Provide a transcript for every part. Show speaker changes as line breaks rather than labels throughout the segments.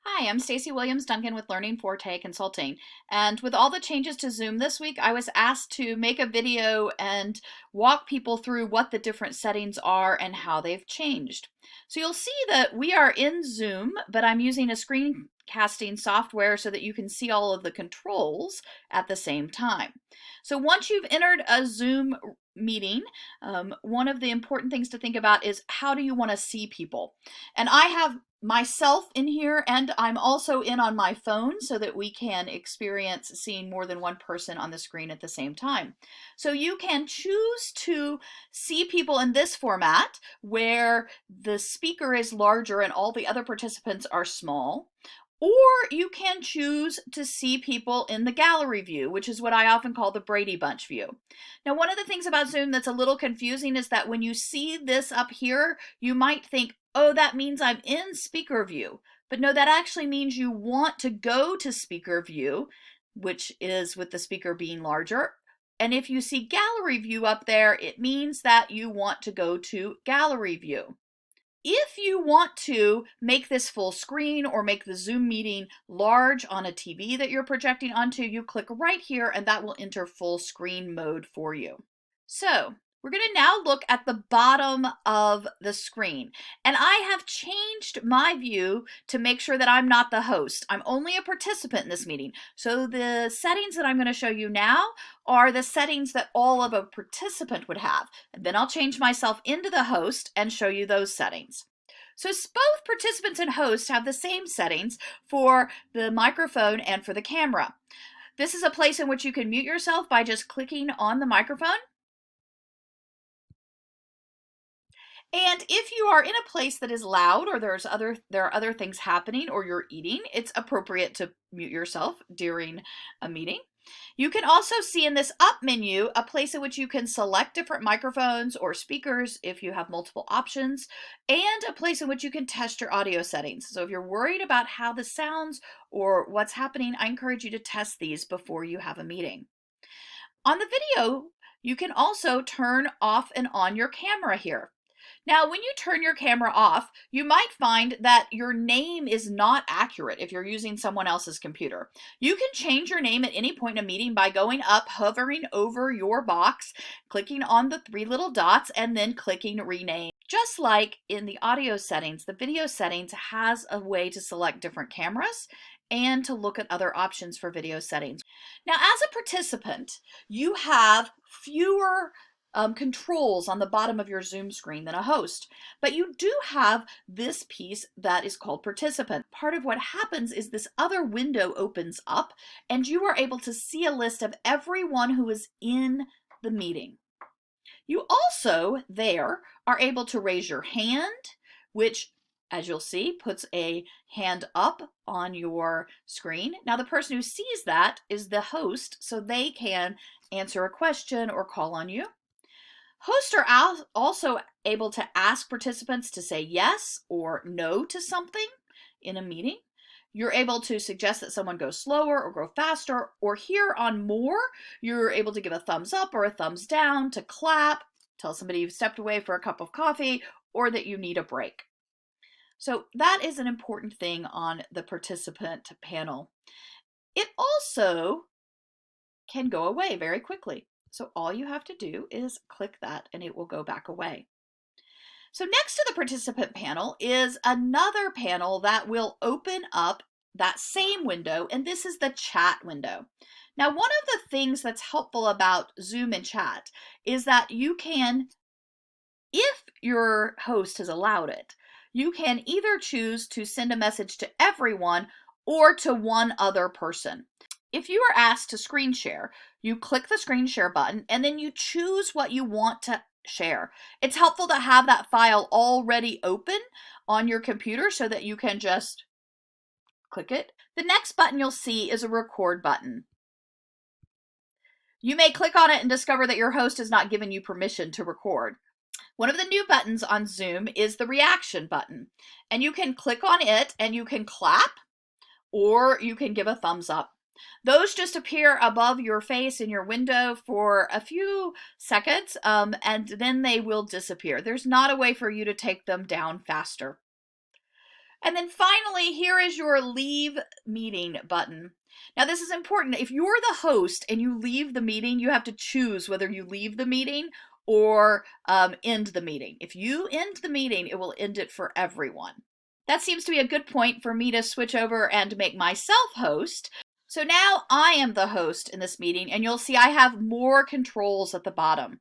Hi, I'm Stacy Williams-Duncan with Learning Forte Consulting. And with all the changes to Zoom this week, I was asked to make a video and walk people through what the different settings are and how they've changed. So you'll see that we are in Zoom, but I'm using a screencasting software so that you can see all of the controls at the same time. So once you've entered a Zoom meeting, one of the important things to think about is how do you want to see people? And I have myself in here, and I'm also in on my phone so that we can experience seeing more than one person on the screen at the same time. So you can choose to see people in this format where the speaker is larger and all the other participants are small. Or you can choose to see people in the gallery view, which is what I often call the Brady Bunch view. Now, one of the things about Zoom that's a little confusing is that when you see this up here, you might think, oh, that means I'm in speaker view. But no, that actually means you want to go to speaker view, which is with the speaker being larger. And if you see gallery view up there, it means that you want to go to gallery view. If you want to make this full screen or make the Zoom meeting large on a TV that you're projecting onto, you click right here and that will enter full screen mode for you. So we're going to now look at the bottom of the screen. And I have changed my view to make sure that I'm not the host. I'm only a participant in this meeting. So the settings that I'm going to show you now are the settings that all of a participant would have. And then I'll change myself into the host and show you those settings. So both participants and host have the same settings for the microphone and for the camera. This is a place in which you can mute yourself by just clicking on the microphone. And if you are in a place that is loud or there are other things happening or you're eating, it's appropriate to mute yourself during a meeting. You can also see in this up menu a place in which you can select different microphones or speakers if you have multiple options, and a place in which you can test your audio settings. So if you're worried about how this sounds or what's happening, I encourage you to test these before you have a meeting. On the video, you can also turn off and on your camera here. Now, when you turn your camera off, you might find that your name is not accurate if you're using someone else's computer. You can change your name at any point in a meeting by going up, hovering over your box, clicking on the three little dots, and then clicking rename. Just like in the audio settings, the video settings has a way to select different cameras and to look at other options for video settings. Now, as a participant, you have fewer controls on the bottom of your Zoom screen than a host. But you do have this piece that is called participant. Part of what happens is this other window opens up and you are able to see a list of everyone who is in the meeting. You also there are able to raise your hand, which, as you'll see, puts a hand up on your screen. Now, the person who sees that is the host, so they can answer a question or call on you. Hosts are also able to ask participants to say yes or no to something in a meeting. You're able to suggest that someone go slower or go faster, or here on more, you're able to give a thumbs up or a thumbs down, to clap, tell somebody you've stepped away for a cup of coffee, or that you need a break. So that is an important thing on the participant panel. It also can go away very quickly. So all you have to do is click that and it will go back away. So next to the participant panel is another panel that will open up that same window, and this is the chat window. Now, one of the things that's helpful about Zoom and chat is that you can, if your host has allowed it, you can either choose to send a message to everyone or to one other person. If you are asked to screen share, you click the screen share button and then you choose what you want to share. It's helpful to have that file already open on your computer so that you can just click it. The next button you'll see is a record button. You may click on it and discover that your host has not given you permission to record. One of the new buttons on Zoom is the reaction button, and you can click on it and you can clap or you can give a thumbs up. Those just appear above your face in your window for a few seconds, and then they will disappear. There's not a way for you to take them down faster. And then finally, here is your leave meeting button. Now, this is important. If you're the host and you leave the meeting, you have to choose whether you leave the meeting or end the meeting. If you end the meeting, it will end it for everyone. That seems to be a good point for me to switch over and make myself host. So now I am the host in this meeting, and you'll see I have more controls at the bottom.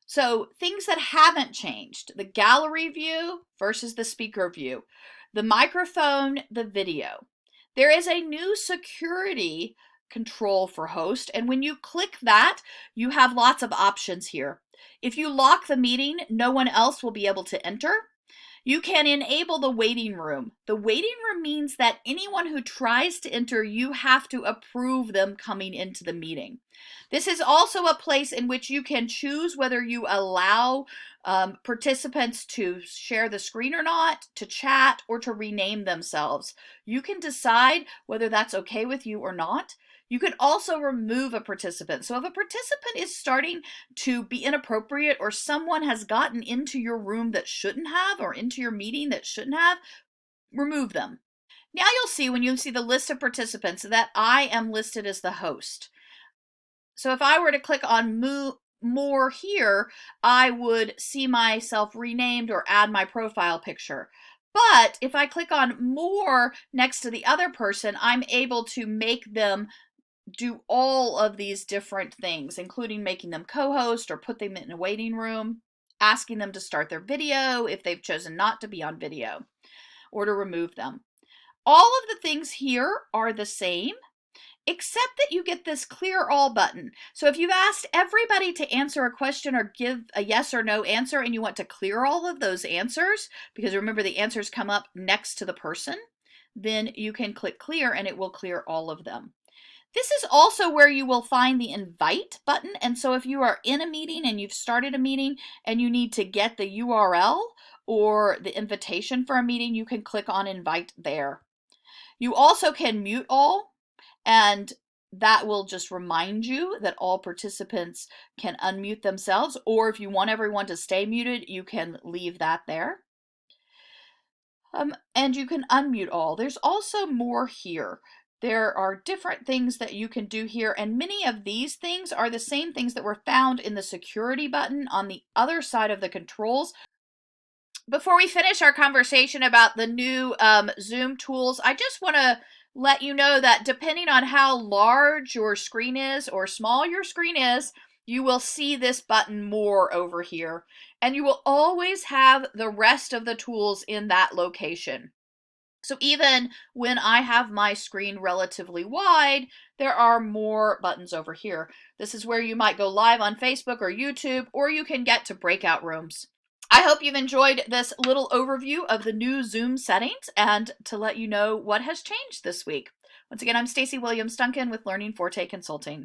So things that haven't changed: the gallery view versus the speaker view, the microphone, the video. There is a new security control for host, and when you click that, you have lots of options here. If you lock the meeting, no one else will be able to enter. You can enable the waiting room. The waiting room means that anyone who tries to enter, you have to approve them coming into the meeting. This is also a place in which you can choose whether you allow participants to share the screen or not, to chat, or to rename themselves. You can decide whether that's okay with you or not. You can also remove a participant. So if a participant is starting to be inappropriate, or someone has gotten into your room that shouldn't have, or into your meeting that shouldn't have, remove them. Now you'll see, when you see the list of participants, that I am listed as the host. So if I were to click on more here, I would see myself renamed or add my profile picture. But if I click on more next to the other person, I'm able to make them do all of these different things, including making them co-host or put them in a waiting room, asking them to start their video if they've chosen not to be on video, or to remove them. All of the things here are the same, except that you get this clear all button. So if you've asked everybody to answer a question or give a yes or no answer, and you want to clear all of those answers, because remember the answers come up next to the person, then you can click clear and it will clear all of them. This is also where you will find the invite button. And so if you are in a meeting and you've started a meeting and you need to get the URL or the invitation for a meeting, you can click on invite there. You also can mute all, and that will just remind you that all participants can unmute themselves, or if you want everyone to stay muted, you can leave that there. And you can unmute all. There's also more here. There are different things that you can do here, and many of these things are the same things that were found in the security button on the other side of the controls. Before we finish our conversation about the new Zoom tools, I just want to let you know that depending on how large your screen is or small your screen is, you will see this button more over here, and you will always have the rest of the tools in that location. So even when I have my screen relatively wide, there are more buttons over here. This is where you might go live on Facebook or YouTube, or you can get to breakout rooms. I hope you've enjoyed this little overview of the new Zoom settings and to let you know what has changed this week. Once again, I'm Stacy Williams-Duncan with Learning Forte Consulting.